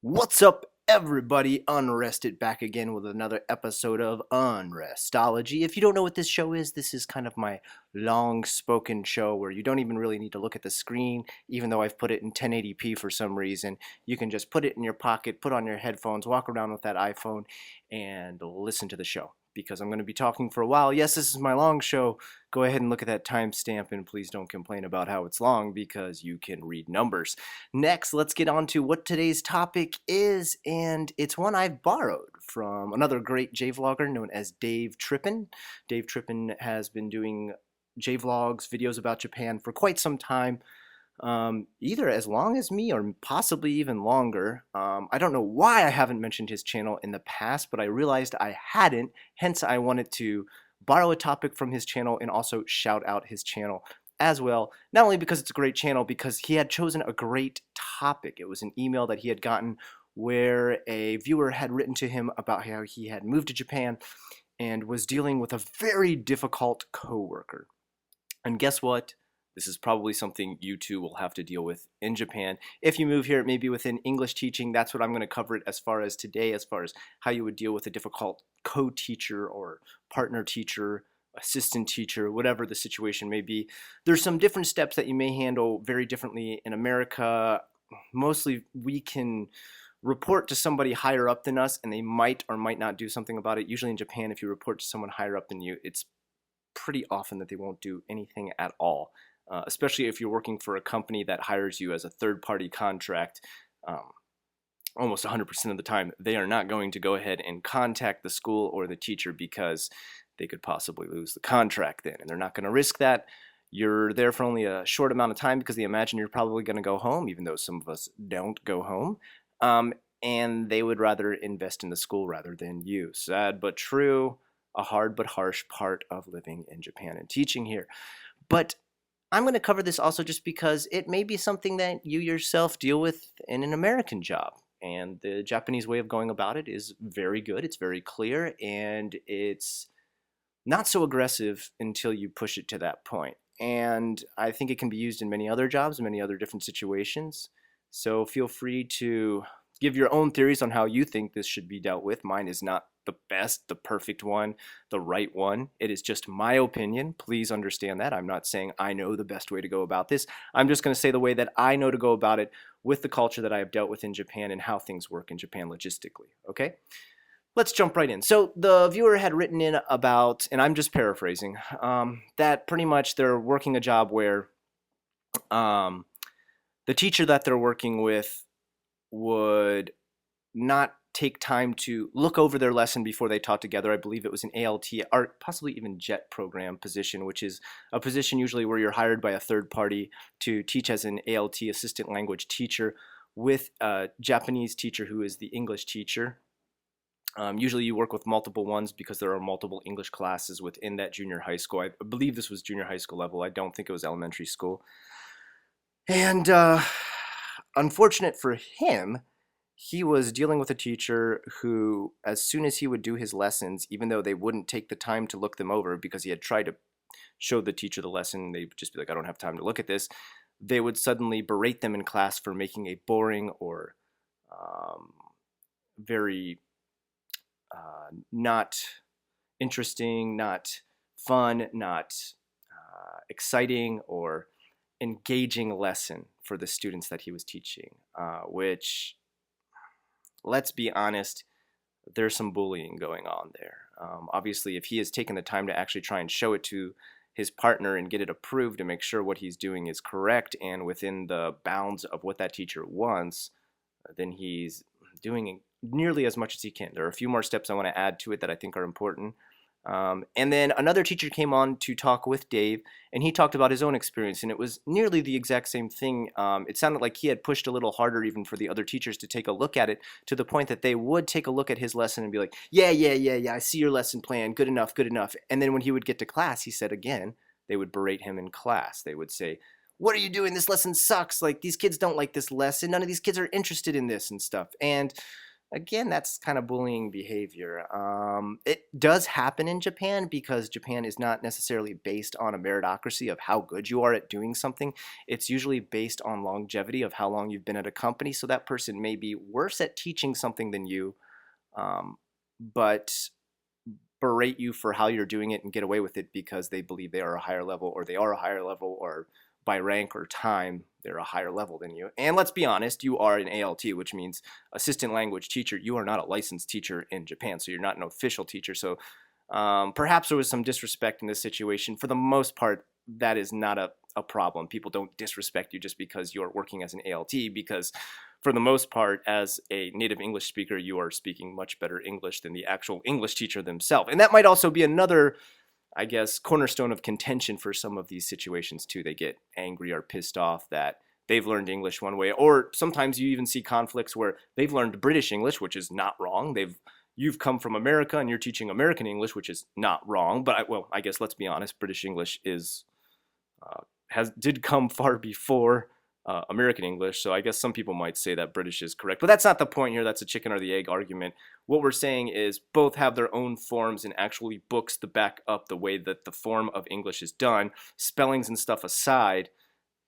What's up, everybody? Unrested back again with another episode of Unrestology. If you don't know what this show is, this is kind of my long-spoken show where you don't even really need to look at the screen, even though I've put it in 1080p for some reason. You can just put it in your pocket, put on your headphones, walk around with that iPhone, and listen to the show. Because I'm going to be talking for a while. Yes, this is my long show. Go ahead and look at that timestamp, and please don't complain about how it's long because you can read numbers. Next, let's get on to what today's topic is, and it's one I've borrowed from another great J-vlogger known as Davetrippin. Davetrippin has been doing J-vlogs, videos about Japan for quite some time. Either as long as me or possibly even longer. I don't know why I haven't mentioned his channel in the past, but I realized I hadn't, hence I wanted to borrow a topic from his channel and also shout out his channel as well. Not only because it's a great channel, because he had chosen a great topic. It was an email that he had gotten where a viewer had written to him about how he had moved to Japan and was dealing with a very difficult coworker. And guess what? This is probably something you too will have to deal with in Japan. If you move here, it may be within English teaching. That's what I'm going to cover it as far as today, as far as how you would deal with a difficult co-teacher or partner teacher, assistant teacher, whatever the situation may be. There's some different steps that you may handle very differently in America. Mostly we can report to somebody higher up than us and they might or might not do something about it. Usually in Japan, if you report to someone higher up than you, it's pretty often that they won't do anything at all. Especially if you're working for a company that hires you as a third-party contract, almost 100% of the time, they are not going to go ahead and contact the school or the teacher because they could possibly lose the contract then, and they're not going to risk that. You're there for only a short amount of time because they imagine you're probably going to go home, even though some of us don't go home, and they would rather invest in the school rather than you. Sad but true, a hard but harsh part of living in Japan and teaching here. But I'm going to cover this also just because it may be something that you yourself deal with in an American job. And the Japanese way of going about it is very good. It's very clear. And it's not so aggressive until you push it to that point. And I think it can be used in many other jobs, many other different situations. So feel free to give your own theories on how you think this should be dealt with. Mine is not the best, the perfect one, the right one. It is just my opinion. Please understand that. I'm not saying I know the best way to go about this. I'm just going to say the way that I know to go about it with the culture that I have dealt with in Japan and how things work in Japan logistically. Okay? Let's jump right in. So the viewer had written in about, and I'm just paraphrasing, that pretty much they're working a job where the teacher that they're working with would not take time to look over their lesson before they taught together. I believe it was an ALT or possibly even JET program position, which is a position usually where you're hired by a third party to teach as an ALT, assistant language teacher, with a Japanese teacher who is the English teacher. Usually you work with multiple ones because there are multiple English classes within that junior high school. I believe this was junior high school level. I don't think it was elementary school. And unfortunate for him, he was dealing with a teacher who, as soon as he would do his lessons, even though they wouldn't take the time to look them over because he had tried to show the teacher the lesson, they'd just be like, I don't have time to look at this, they would suddenly berate them in class for making a boring or very not interesting, not fun, not exciting, or engaging lesson for the students that he was teaching, which, let's be honest, there's some bullying going on there. Obviously, if he has taken the time to actually try and show it to his partner and get it approved to make sure what he's doing is correct and within the bounds of what that teacher wants, then he's doing nearly as much as he can. There are a few more steps I want to add to it that I think are important. And then another teacher came on to talk with Dave, and he talked about his own experience, and it was nearly the exact same thing. It sounded like he had pushed a little harder even for the other teachers to take a look at it, to the point that they would take a look at his lesson and be like, yeah, I see your lesson plan, good enough. And then when he would get to class, he said again, they would berate him in class. They would say, what are you doing? This lesson sucks. Like, these kids don't like this lesson. None of these kids are interested in this and stuff. And Again, that's kind of bullying behavior. It does happen in Japan because Japan is not necessarily based on a meritocracy of how good you are at doing something. It's usually based on longevity of how long you've been at a company. So that person may be worse at teaching something than you, um, but berate you for how you're doing it and get away with it because they believe they are a higher level, or they are a higher level, or by rank or time they're a higher level than you. And let's be honest, you are an ALT, which means assistant language teacher. You are not a licensed teacher in Japan, so you're not an official teacher. So perhaps there was some disrespect in this situation. For the most part, that is not a problem. People don't disrespect you just because you're working as an ALT, because for the most part, as a native English speaker, you are speaking much better English than the actual English teacher themselves. And that might also be another, I guess, cornerstone of contention for some of these situations too. They get angry or pissed off that they've learned English one way, or sometimes you even see conflicts where they've learned British English, which is not wrong. You've come from America and you're teaching American English, which is not wrong. But I guess let's be honest, British English is did come far before American English. So I guess some people might say that British is correct, but that's not the point here. That's a chicken or the egg argument. What we're saying is both have their own forms and actually books to back up the way that the form of English is done. Spellings and stuff aside,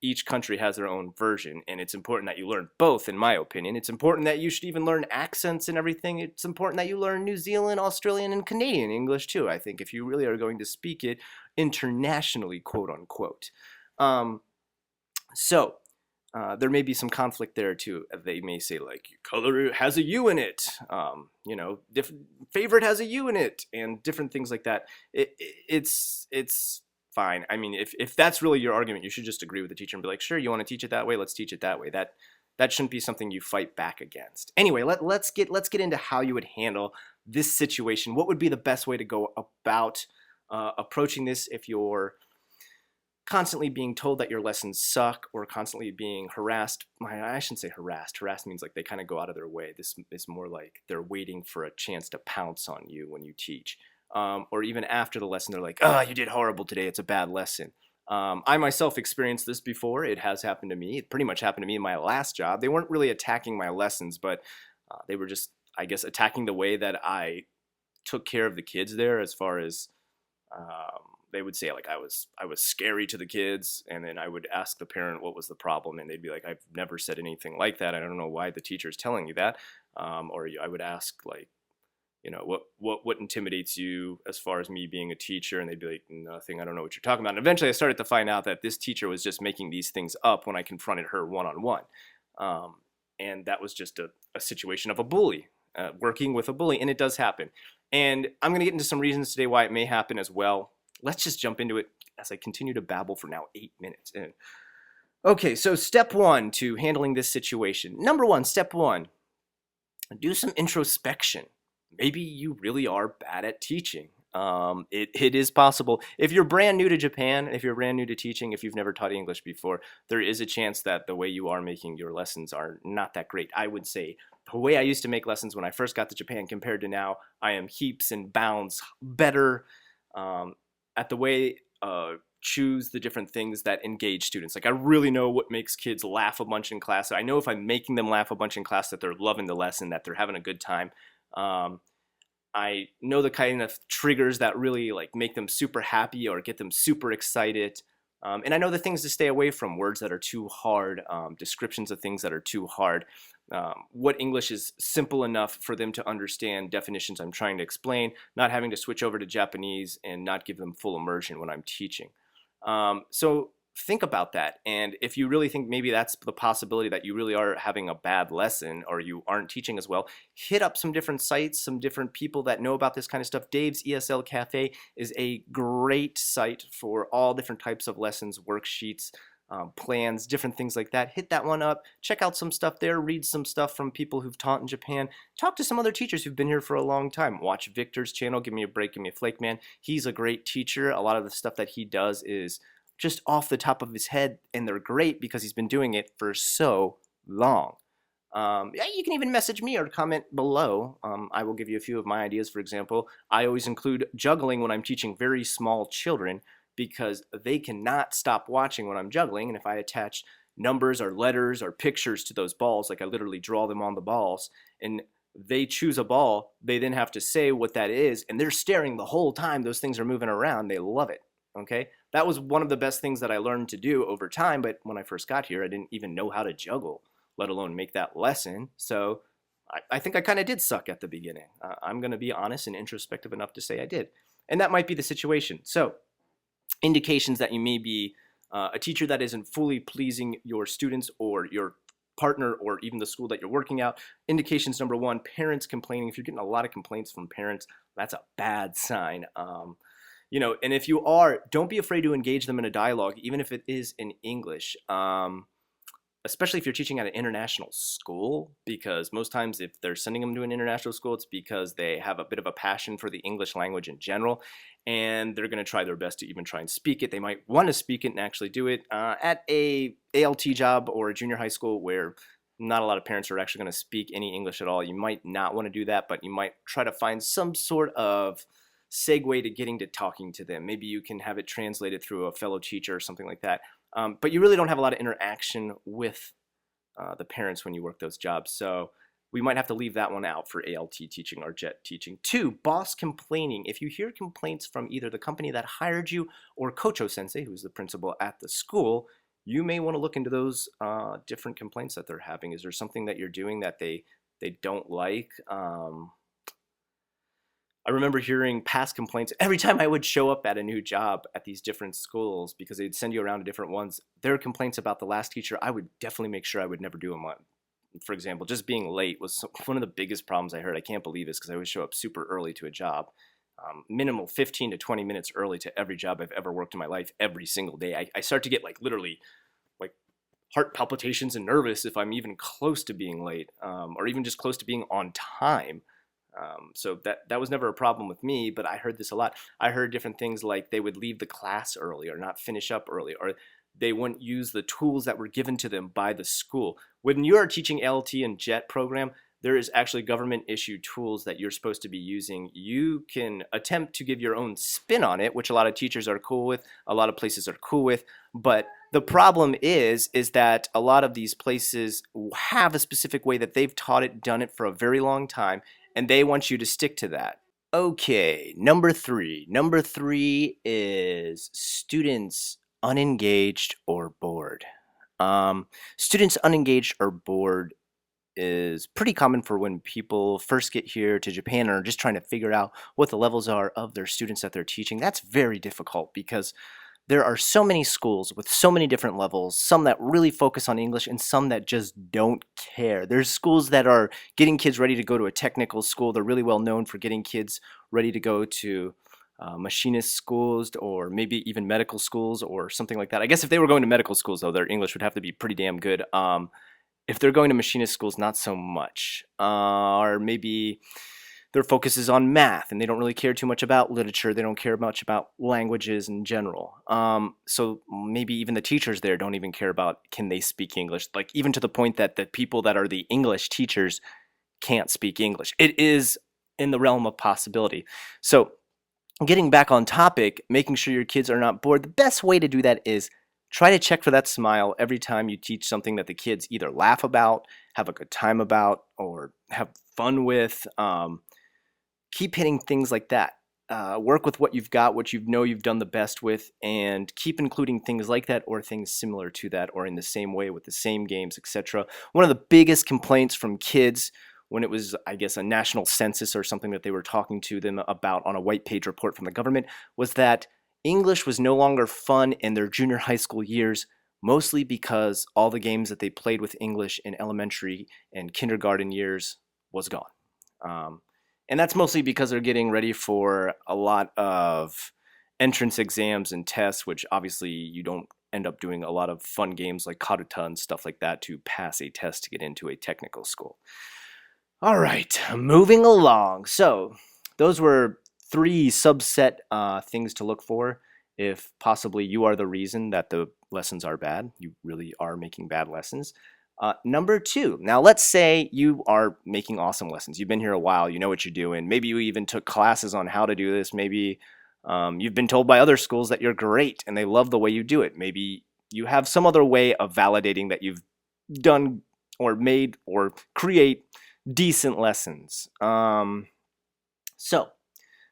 each country has their own version, and it's important that you learn both, in my opinion. It's important that you should even learn accents and everything. It's important that you learn New Zealand, Australian, and Canadian English too, I think, if you really are going to speak it internationally, quote unquote. So there may be some conflict there too. They may say like color has a U in it, favorite has a U in it, and different things like that. It's fine. I mean, if that's really your argument, you should just agree with the teacher and be like, sure, you want to teach it that way, let's teach it that way. That shouldn't be something you fight back against. Anyway, let's get into how you would handle this situation. What would be the best way to go about approaching this if you're constantly being told that your lessons suck, or constantly being harassed? I shouldn't say harassed. Harassed means like they kind of go out of their way. This is more like they're waiting for a chance to pounce on you when you teach. Or even after the lesson, they're like, oh, you did horrible today. It's a bad lesson. I myself experienced this before. It has happened to me. It pretty much happened to me in my last job. They weren't really attacking my lessons, but they were just, I guess, attacking the way that I took care of the kids there, as far as they would say like I was scary to the kids, and then I would ask the parent what was the problem, and they'd be like, I've never said anything like that. I don't know why the teacher's telling you that. Or I would ask like, what intimidates you as far as me being a teacher? And they'd be like, nothing, I don't know what you're talking about. And eventually I started to find out that this teacher was just making these things up when I confronted her one-on-one. And that was just a situation of a bully, working with a bully, and it does happen. And I'm going to get into some reasons today why it may happen as well. Let's just jump into it as I continue to babble for now 8 minutes. Okay, so step one to handling this situation. Step one, do some introspection. Maybe you really are bad at teaching. It is possible. If you're brand new to Japan, if you're brand new to teaching, if you've never taught English before, there is a chance that the way you are making your lessons are not that great. I would say the way I used to make lessons when I first got to Japan compared to now, I am heaps and bounds better at the way choose the different things that engage students. Like I really know what makes kids laugh a bunch in class. I know if I'm making them laugh a bunch in class that they're loving the lesson, that they're having a good time. I know the kind of triggers that really like make them super happy or get them super excited. And I know the things to stay away from, words that are too hard, descriptions of things that are too hard. What English is simple enough for them to understand definitions I'm trying to explain, not having to switch over to Japanese and not give them full immersion when I'm teaching. So think about that. And if you really think maybe that's the possibility that you really are having a bad lesson or you aren't teaching as well, hit up some different sites, some different people that know about this kind of stuff. Dave's ESL Cafe is a great site for all different types of lessons, worksheets, plans, different things like that. Hit that one up, check out some stuff there, read some stuff from people who've taught in Japan, talk to some other teachers who've been here for a long time. Watch Victor's channel, Give Me a Break, Give Me a Flake, man. He's a great teacher. A lot of the stuff that he does is just off the top of his head, and they're great because he's been doing it for so long. Yeah, you can even message me or comment below. I will give you a few of my ideas. For example, I always include juggling when I'm teaching very small children because they cannot stop watching when I'm juggling, and if I attach numbers or letters or pictures to those balls, like I literally draw them on the balls, and they choose a ball, they then have to say what that is, and they're staring the whole time those things are moving around. They love it. Okay, that was one of the best things that I learned to do over time. But when I first got here, I didn't even know how to juggle, let alone make that lesson. So I think I kind of did suck at the beginning. I'm going to be honest and introspective enough to say I did. And that might be the situation. So indications that you may be a teacher that isn't fully pleasing your students or your partner or even the school that you're working at. Indications number one, parents complaining. If you're getting a lot of complaints from parents, that's a bad sign. And if you are, don't be afraid to engage them in a dialogue, even if it is in English. Especially if you're teaching at an international school, because most times if they're sending them to an international school, it's because they have a bit of a passion for the English language in general, and they're going to try their best to even try and speak it. They might want to speak it and actually do it. At a ALT job or a junior high school where not a lot of parents are actually going to speak any English at all, you might not want to do that, but you might try to find some sort of segue to getting to talking to them. Maybe you can have it translated through a fellow teacher or something like that. But you really don't have a lot of interaction with the parents when you work those jobs. So we might have to leave that one out for ALT teaching or JET teaching. 2, boss complaining. If you hear complaints from either the company that hired you or Kocho Sensei, who's the principal at the school, you may want to look into those different complaints that they're having. Is there something that you're doing that they don't like? I remember hearing past complaints every time I would show up at a new job at these different schools, because they'd send you around to different ones. There were complaints about the last teacher. I would definitely make sure I would never do them. For example, just being late was one of the biggest problems I heard. I can't believe this because I always show up super early to a job. Minimal 15 to 20 minutes early to every job I've ever worked in my life, every single day. I start to get literally heart palpitations and nervous if I'm even close to being late, or even just close to being on time. So that was never a problem with me, but I heard this a lot. I heard different things like they would leave the class early or not finish up early, or they wouldn't use the tools that were given to them by the school. When you are teaching ALT and JET program, there is actually government issued tools that you're supposed to be using. You can attempt to give your own spin on it, which a lot of teachers are cool with, a lot of places are cool with, but the problem is that a lot of these places have a specific way that they've taught it, done it for a very long time, and they want you to stick to that. Okay, number 3. Number 3 is students unengaged or bored. Students unengaged or bored is pretty common for when people first get here to Japan and are just trying to figure out what the levels are of their students that they're teaching. That's very difficult because there are so many schools with so many different levels, some that really focus on English and some that just don't care. There's schools that are getting kids ready to go to a technical school. They're really well known for getting kids ready to go to machinist schools or maybe even medical schools or something like that. I guess if they were going to medical schools, though, their English would have to be pretty damn good. If they're going to machinist schools, not so much. Or maybe their focus is on math and they don't really care too much about literature. They don't care much about languages in general. So maybe even the teachers there don't even care about can they speak English, like even to the point that the people that are the English teachers can't speak English. It is in the realm of possibility. So getting back on topic, making sure your kids are not bored, the best way to do that is try to check for that smile every time you teach something that the kids either laugh about, have a good time about, or have fun with. Keep hitting things like that. Work with what you've got, what you know you've done the best with, and keep including things like that or things similar to that or in the same way with the same games, etc. One of the biggest complaints from kids when it was, I guess, a national census or something that they were talking to them about on a white page report from the government was that English was no longer fun in their junior high school years, mostly because all the games that they played with English in elementary and kindergarten years was gone. And that's mostly because they're getting ready for a lot of entrance exams and tests, which obviously you don't end up doing a lot of fun games like karuta and stuff like that to pass a test to get into a technical school. All right, moving along. So those were 3 subset things to look for if possibly you are the reason that the lessons are bad. You really are making bad lessons. Number 2, now let's say you are making awesome lessons. You've been here a while, you know what you're doing. Maybe you even took classes on how to do this. Maybe you've been told by other schools that you're great and they love the way you do it. Maybe you have some other way of validating that you've done or made or create decent lessons. So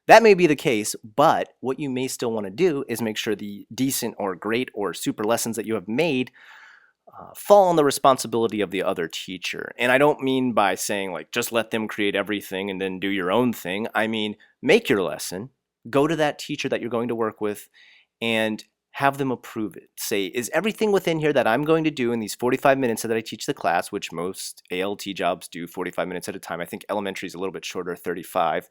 that may be the case, but what you may still want to do is make sure the decent or great or super lessons that you have made fall on the responsibility of the other teacher. And I don't mean by saying like just let them create everything and then do your own thing. I mean, make your lesson, go to that teacher that you're going to work with, and have them approve it. Say, is everything within here that I'm going to do in these 45 minutes that I teach the class, which most ALT jobs do 45 minutes at a time. I think elementary is a little bit shorter, 35.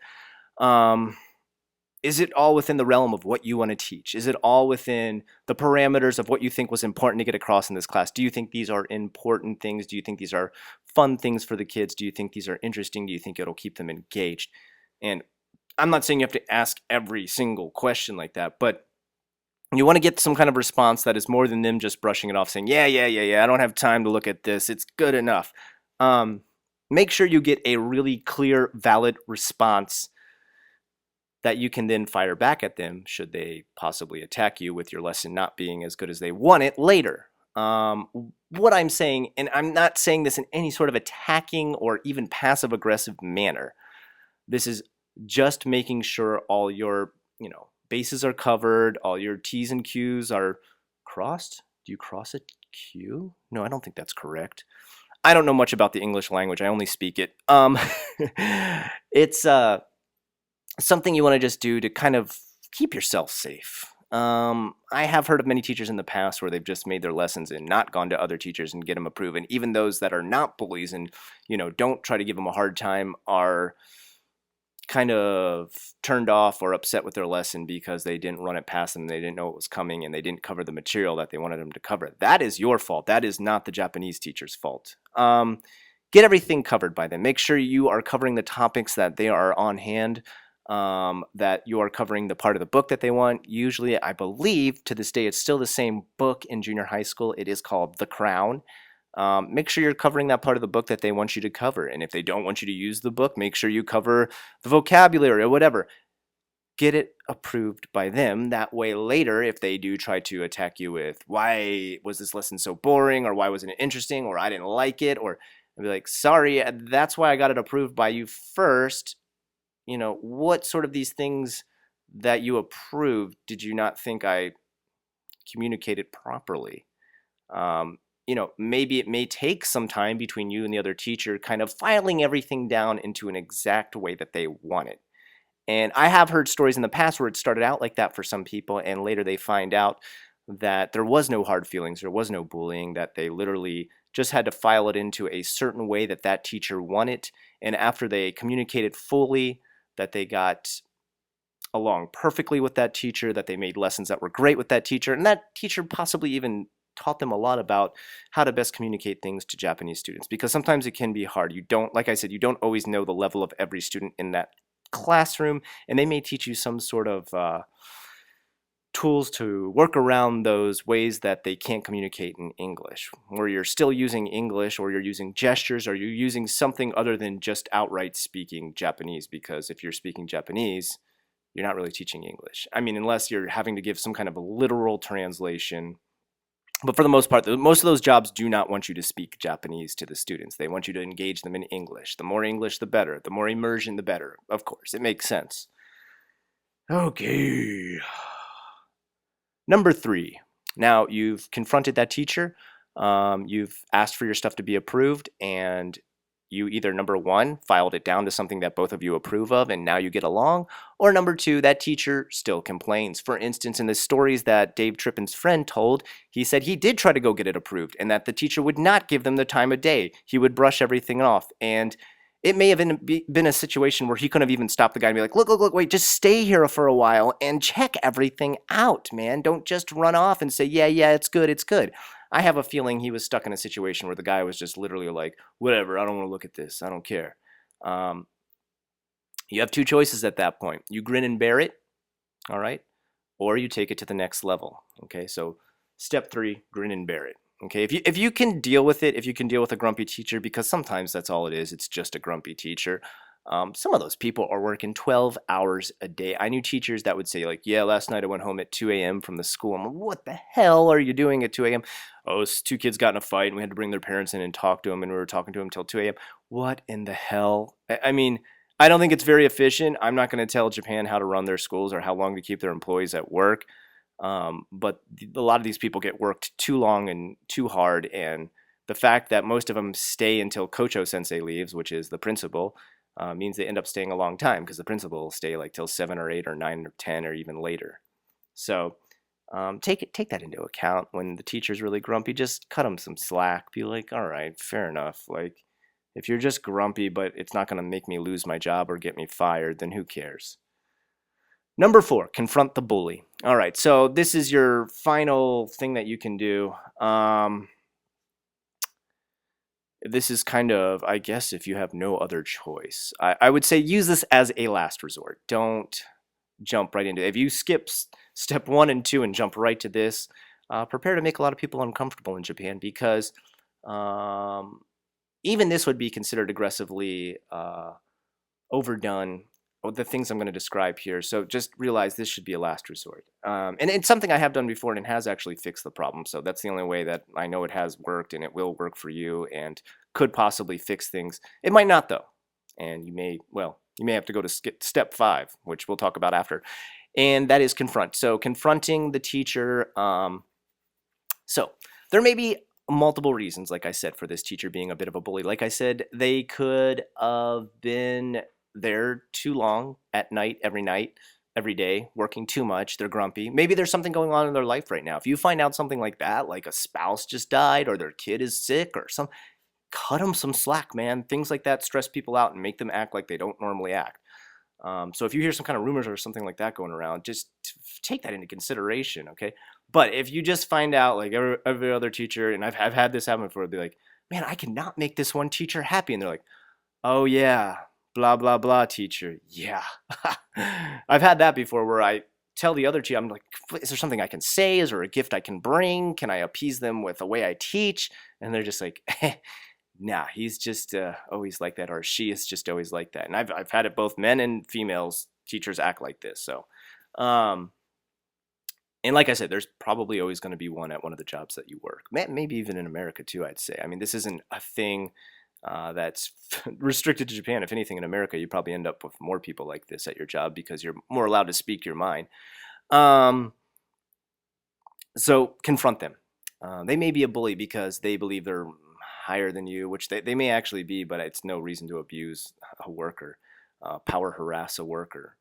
Is it all within the realm of what you want to teach? Is it all within the parameters of what you think was important to get across in this class? Do you think these are important things? Do you think these are fun things for the kids? Do you think these are interesting? Do you think it'll keep them engaged? And I'm not saying you have to ask every single question like that, but you want to get some kind of response that is more than them just brushing it off, saying, yeah, I don't have time to look at this. It's good enough. Make sure you get a really clear, valid response that you can then fire back at them should they possibly attack you with your lesson not being as good as they want it later. What I'm saying, and I'm not saying this in any sort of attacking or even passive aggressive manner. This is just making sure all your, bases are covered, all your T's and Q's are crossed. Do you cross a Q? No, I don't think that's correct. I don't know much about the English language. I only speak it. It's something you want to just do to kind of keep yourself safe. I have heard of many teachers in the past where they've just made their lessons and not gone to other teachers and get them approved. And even those that are not bullies and, don't try to give them a hard time are kind of turned off or upset with their lesson because they didn't run it past them, they didn't know it was coming, and they didn't cover the material that they wanted them to cover. That is your fault. That is not the Japanese teacher's fault. Get everything covered by them. Make sure you are covering the topics that they are on hand, that you are covering the part of the book that they want. Usually, I believe, to this day, it's still the same book in junior high school. It is called The Crown. Make sure you're covering that part of the book that they want you to cover. And if they don't want you to use the book, make sure you cover the vocabulary or whatever. Get it approved by them. That way later, if they do try to attack you with, why was this lesson so boring, or why wasn't it interesting, or I didn't like it, or I'd be like, sorry, that's why I got it approved by you first. What sort of these things that you approved did you not think I communicated properly? Maybe it may take some time between you and the other teacher kind of filing everything down into an exact way that they want it. And I have heard stories in the past where it started out like that for some people, and later they find out that there was no hard feelings, there was no bullying, that they literally just had to file it into a certain way that that teacher wanted. And after they communicated fully, that they got along perfectly with that teacher, that they made lessons that were great with that teacher, and that teacher possibly even taught them a lot about how to best communicate things to Japanese students, because sometimes it can be hard. You don't, like I said, you don't always know the level of every student in that classroom, and they may teach you some sort of tools to work around those ways that they can't communicate in English, where you're still using English, or you're using gestures, or you're using something other than just outright speaking Japanese, because if you're speaking Japanese, you're not really teaching English. I mean, unless you're having to give some kind of a literal translation. But for the most part, most of those jobs do not want you to speak Japanese to the students. They want you to engage them in English. The more English, the better. The more immersion, the better. Of course, it makes sense. Okay. Number 3. Now, you've confronted that teacher. You've asked for your stuff to be approved, and you either, number 1, filed it down to something that both of you approve of, and now you get along, or number 2, that teacher still complains. For instance, in the stories that Davetrippin's friend told, he said he did try to go get it approved, and that the teacher would not give them the time of day. He would brush everything off, and it may have been a situation where he couldn't have even stopped the guy and be like, look, wait, just stay here for a while and check everything out, man. Don't just run off and say, yeah, it's good. I have a feeling he was stuck in a situation where the guy was just literally like, whatever, I don't want to look at this. I don't care. You have 2 choices at that point. You grin and bear it, all right? Or you take it to the next level, okay? So step 3, grin and bear it, okay? If you can deal with it, if you can deal with a grumpy teacher, because sometimes that's all it is, it's just a grumpy teacher, Some of those people are working 12 hours a day. I knew teachers that would say, like, yeah, last night I went home at 2 a.m. from the school. I'm like, what the hell are you doing at 2 a.m.? Oh, two kids got in a fight and we had to bring their parents in and talk to them, and we were talking to them until 2 a.m. What in the hell? I mean, I don't think it's very efficient. I'm not going to tell Japan how to run their schools or how long to keep their employees at work. But a lot of these people get worked too long and too hard. And the fact that most of them stay until Kocho sensei leaves, which is the principal, means they end up staying a long time because the principal will stay like till 7 or 8 or 9 or 10 or even later. So take that into account. When the teacher's really grumpy, just cut them some slack. Be like, all right, fair enough. Like, if you're just grumpy, but it's not going to make me lose my job or get me fired, then who cares? Number 4, confront the bully. All right, so this is your final thing that you can do. This is kind of, I guess, if you have no other choice. I would say use this as a last resort. Don't jump right into it. If you skip step 1 and 2 and jump right to this, prepare to make a lot of people uncomfortable in Japan, because even this would be considered aggressively overdone, the things I'm going to describe here. So just realize this should be a last resort. And it's something I have done before, and it has actually fixed the problem. So that's the only way that I know it has worked, and it will work for you and could possibly fix things. It might not, though. And you may have to go to step 5, which we'll talk about after. And that is confront. So confronting the teacher. So there may be multiple reasons, like I said, for this teacher being a bit of a bully. Like I said, they could have been there too long at night, every day, working too much. They're grumpy. Maybe there's something going on in their life right now. If you find out something like that, like a spouse just died or their kid is sick or something, cut them some slack, man. Things like that stress people out and make them act like they don't normally act. So if you hear some kind of rumors or something like that going around, just take that into consideration, okay? But if you just find out, like every other teacher, and I've had this happen before, be like, man, I cannot make this one teacher happy. And they're like, oh yeah, blah, blah, blah, teacher. Yeah. I've had that before where I tell the other teacher, I'm like, is there something I can say? Is there a gift I can bring? Can I appease them with the way I teach? And they're just like, nah, he's just always like that, or she is just always like that. And I've had it, both men and females teachers act like this. So, and like I said, there's probably always going to be one at one of the jobs that you work. Maybe even in America too, I'd say. I mean, this isn't a thing that's restricted to Japan. If anything, in America, you probably end up with more people like this at your job because you're more allowed to speak your mind. So confront them. They may be a bully because they believe they're higher than you, which they may actually be, but it's no reason to abuse a worker, power harass a worker.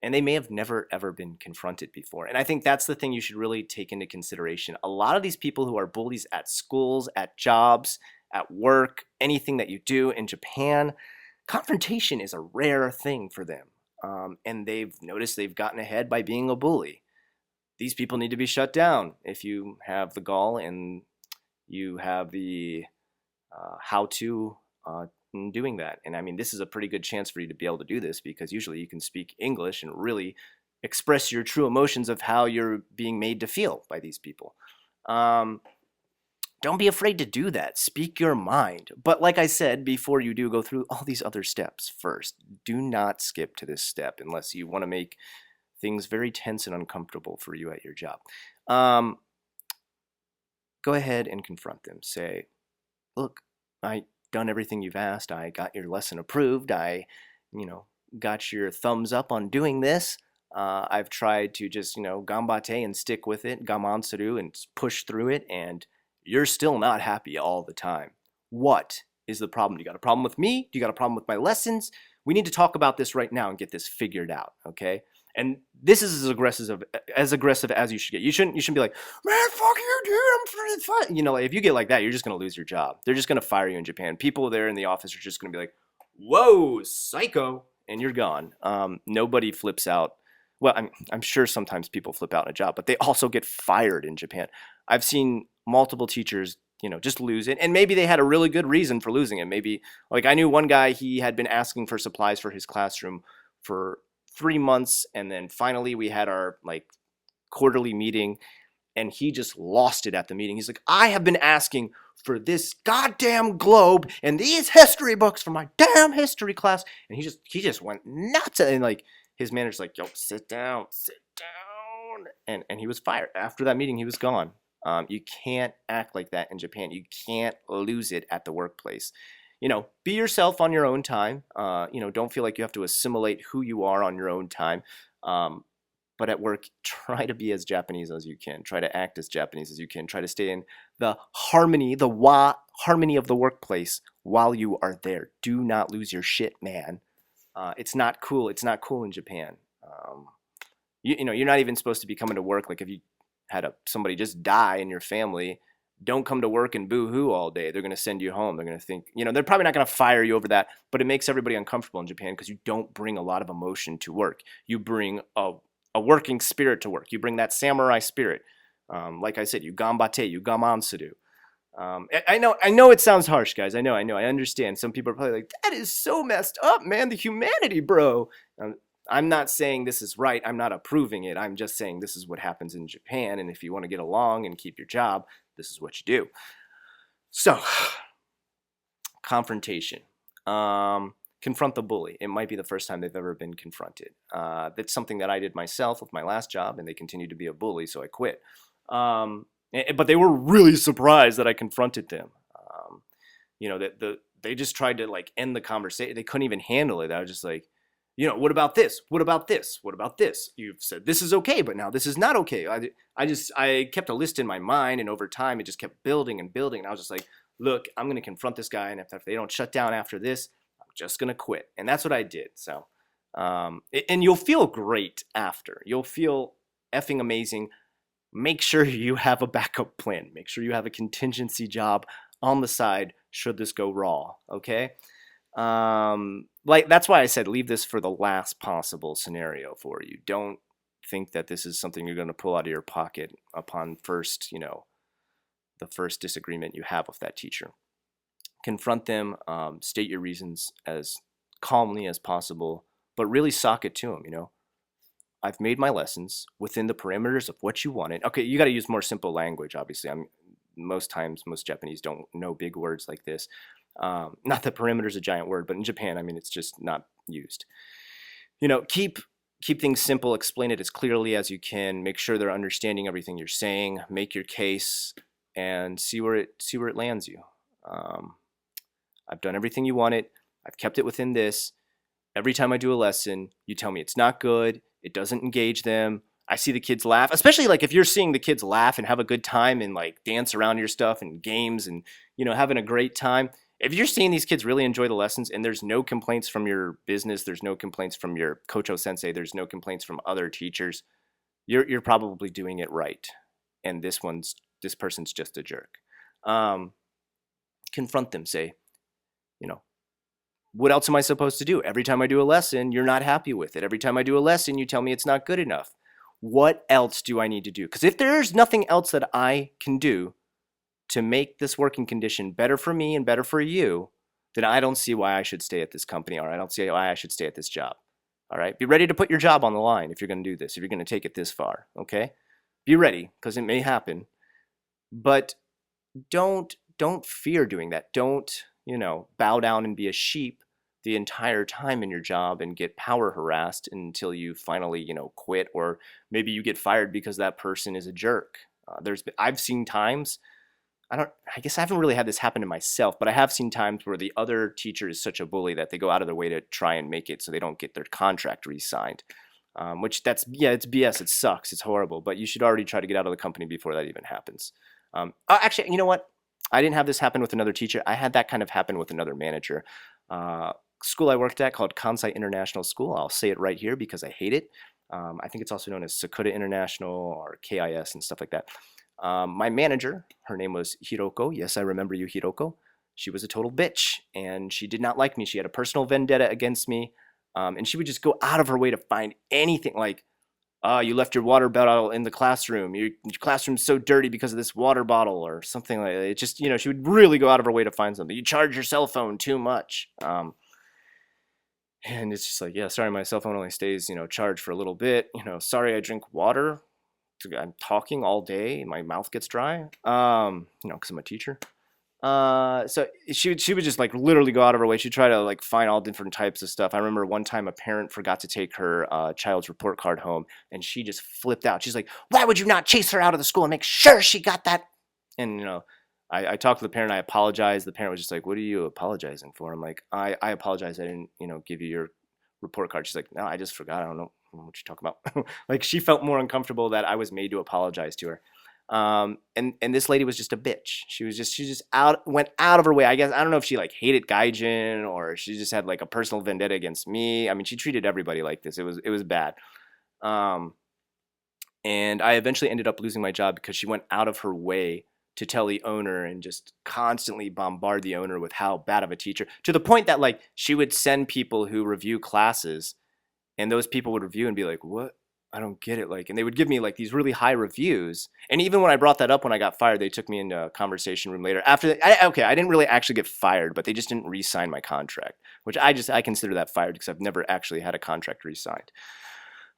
And they may have never, ever been confronted before. And I think that's the thing you should really take into consideration. A lot of these people who are bullies at schools, at jobs, at work, anything that you do in Japan, confrontation is a rare thing for them. And they've noticed they've gotten ahead by being a bully. These people need to be shut down. If you have the gall and you have the how to in doing that. And I mean, this is a pretty good chance for you to be able to do this, because usually you can speak English and really express your true emotions of how you're being made to feel by these people. Don't be afraid to do that. Speak your mind. But like I said before, you do go through all these other steps first. Do not skip to this step unless you want to make things very tense and uncomfortable for you at your job. Go ahead and confront them. Say, look, I done everything you've asked. I got your lesson approved. I, got your thumbs up on doing this. I've tried to just, gambate and stick with it, gamansuru, and push through it, and you're still not happy all the time. What is the problem? Do you got a problem with me? Do you got a problem with my lessons? We need to talk about this right now and get this figured out, okay? And this is as aggressive as you should get. You shouldn't be like, man, fuck you, dude, I'm fun. If you get like that, you're just going to lose your job. They're just going to fire you in Japan. People there in the office are just going to be like, whoa, psycho, and you're gone. Nobody flips out. Well, I'm sure sometimes people flip out in a job, but they also get fired in Japan. I've seen multiple teachers, just lose it. And maybe they had a really good reason for losing it. Maybe, like, I knew one guy, he had been asking for supplies for his classroom for 3 months, and then finally we had our quarterly meeting, And he just lost it at the meeting. He's like, I have been asking for this goddamn globe and these history books for my damn history class. And he just went nuts. And like his manager's like, yo, sit down. And he was fired. After that meeting, he was gone. You can't act like that in Japan. You can't lose it at the workplace. Be yourself on your own time. Don't feel like you have to assimilate who you are on your own time. But at work, try to be as Japanese as you can. Try to act as Japanese as you can. Try to stay in the harmony, harmony of the workplace while you are there. Do not lose your shit, man. It's not cool. It's not cool in Japan. You're not even supposed to be coming to work. Like if you had somebody just die in your family, don't come to work and boo-hoo all day. They're going to send you home. They're going to think, they're probably not going to fire you over that, but it makes everybody uncomfortable in Japan because you don't bring a lot of emotion to work. You bring a working spirit to work. You bring that samurai spirit. Like I said, you ganbate, you gamansuru. I know it sounds harsh, guys. I know. I understand. Some people are probably like, that is so messed up, man. The humanity, bro. I'm not saying this is right. I'm not approving it. I'm just saying this is what happens in Japan. And if you want to get along and keep your job, this is what you do. So, confrontation. Confront the bully. It might be the first time they've ever been confronted. That's something that I did myself with my last job, and they continued to be a bully, so I quit. But they were really surprised that I confronted them. They just tried to like end the conversation. They couldn't even handle it. I was just like, what about this? What about this? What about this? You've said this is okay, but now this is not okay. I kept a list in my mind, and over time it just kept building and building. And I was just like, look, I'm going to confront this guy, and if they don't shut down after this, I'm just going to quit. And that's what I did. So, and you'll feel great after. You'll feel effing amazing. Make sure you have a backup plan. Make sure you have a contingency job on the side should this go wrong, okay? That's why I said leave this for the last possible scenario for you. Don't think that this is something you're going to pull out of your pocket upon first, the first disagreement you have with that teacher. Confront them, state your reasons as calmly as possible, but really sock it to them, I've made my lessons within the parameters of what you wanted. Okay, you got to use more simple language, obviously. Most Japanese don't know big words like this. Not that perimeter is a giant word, but in Japan, it's just not used. Keep things simple, explain it as clearly as you can, make sure they're understanding everything you're saying, make your case, and see where it lands you. I've done everything you wanted. I've kept it within this. Every time I do a lesson, you tell me it's not good, it doesn't engage them. I see the kids laugh, especially like if you're seeing the kids laugh and have a good time and like dance around your stuff and games and, having a great time. If you're seeing these kids really enjoy the lessons and there's no complaints from your business, there's no complaints from your Kocho sensei, there's no complaints from other teachers, you're probably doing it right. And this person's just a jerk. Confront them, say, what else am I supposed to do? Every time I do a lesson, you're not happy with it. Every time I do a lesson, you tell me it's not good enough. What else do I need to do? Because if there's nothing else that I can do to make this working condition better for me and better for you, then I don't see why I should stay at this company, or I don't see why I should stay at this job. All right? Be ready to put your job on the line if you're going to do this, if you're going to take it this far, okay? Be ready, because it may happen. But don't fear doing that. Don't, bow down and be a sheep the entire time in your job and get power harassed until you finally, quit, or maybe you get fired because that person is a jerk. I've seen times, I guess I haven't really had this happen to myself, but I have seen times where the other teacher is such a bully that they go out of their way to try and make it so they don't get their contract re-signed. Which it's BS. It sucks. It's horrible, but you should already try to get out of the company before that even happens. Actually, you know what? I didn't have this happen with another teacher. I had that kind of happen with another manager. School I worked at called Kansai International School. I'll say it right here because I hate it. I think it's also known as Sakuda International or KIS and stuff like that. My manager, her name was Hiroko. Yes, I remember you, Hiroko. She was a total bitch, and she did not like me. She had a personal vendetta against me, and she would just go out of her way to find anything like, you left your water bottle in the classroom. Your classroom's so dirty because of this water bottle or something like that. It just, she would really go out of her way to find something. You charge your cell phone too much. And it's just like, yeah, sorry, my cell phone only stays, charged for a little bit. Sorry, I drink water I'm talking all day, my mouth gets dry. Because I'm a teacher. So she would just like literally go out of her way. She'd try to like find all different types of stuff. I remember one time a parent forgot to take her child's report card home, and she just flipped out. She's like, "Why would you not chase her out of the school and make sure she got that?" And I talked to the parent. I apologized. The parent was just like, "What are you apologizing for?" I'm like, I apologize. I didn't give you your report card. She's like, "No, I just forgot. I don't know what you're talking about." Like she felt more uncomfortable that I was made to apologize to her. And this lady was just a bitch. She just went out of her way. I guess I don't know if she like hated Gaijin or she just had like a personal vendetta against me. I mean, she treated everybody like this. It was bad. Um, and I eventually ended up losing my job because she went out of her way to tell the owner and just constantly bombard the owner with how bad of a teacher, to the point that like she would send people who review classes, and those people would review and be like, "What? I don't get it." Like, and they would give me like these really high reviews. And even when I brought that up when I got fired, they took me into a conversation room later. After that, I didn't really actually get fired, but they just didn't re-sign my contract, which I consider that fired because I've never actually had a contract re-signed.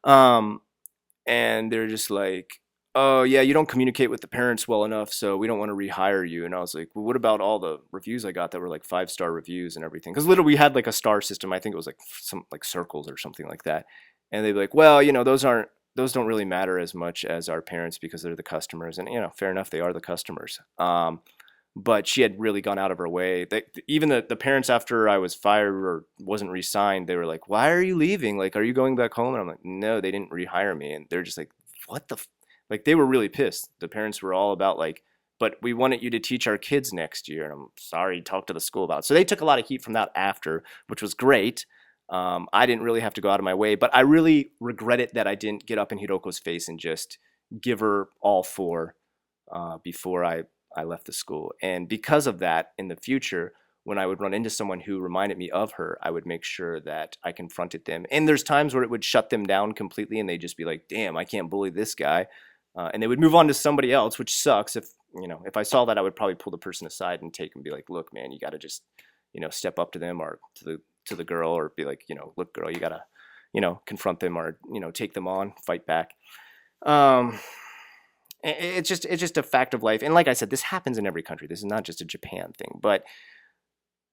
And they're just like, "Oh yeah, you don't communicate with the parents well enough, so we don't want to rehire you." And I was like, "Well, what about all the reviews I got that were like 5-star reviews and everything?" Because literally we had like a star system. I think it was like some like circles or something like that. And they'd be like, "Well, those don't really matter as much as our parents because they're the customers." And fair enough, they are the customers. But she had really gone out of her way. Even the parents, after I was fired or wasn't re-signed, they were like, "Why are you leaving? Like, are you going back home?" And I'm like, "No, they didn't rehire me." And they're just like, "What the?" Like, they were really pissed. The parents were all about like, "But we wanted you to teach our kids next year." And I'm sorry, talk to the school about it. So they took a lot of heat from that after, which was great. I didn't really have to go out of my way, but I really regret it that I didn't get up in Hiroko's face and just give her all four before I left the school. And because of that, in the future, when I would run into someone who reminded me of her, I would make sure that I confronted them. And there's times where it would shut them down completely, and they'd just be like, "Damn, I can't bully this guy," and they would move on to somebody else, which sucks. If I saw that, I would probably pull the person aside and take and be like, "Look, man, you got to just step up to them or to the girl, or be like, look, girl, you gotta confront them, or take them on, fight back." Um, it's just a fact of life. And like I said, this happens in every country. This is not just a Japan thing, but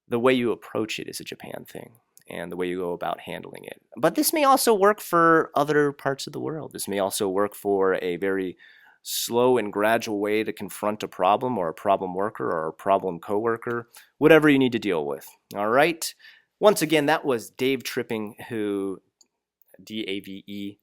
the way you approach it is a Japan thing, and the way you go about handling it. But this may also work for other parts of the world. This may also work for a very slow and gradual way to confront a problem, or a problem worker, or a problem coworker, whatever you need to deal with. All right. Once again, that was Davetrippin, who Davetrippin.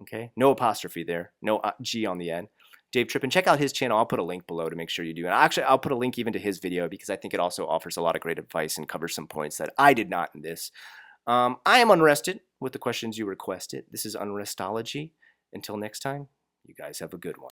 Okay, no apostrophe there, no G on the end. Davetrippin. Check out his channel. I'll put a link below to make sure you do. And actually, I'll put a link even to his video because I think it also offers a lot of great advice and covers some points that I did not in this. I am unrested with the questions you requested. This is Unrestology. Until next time, you guys have a good one.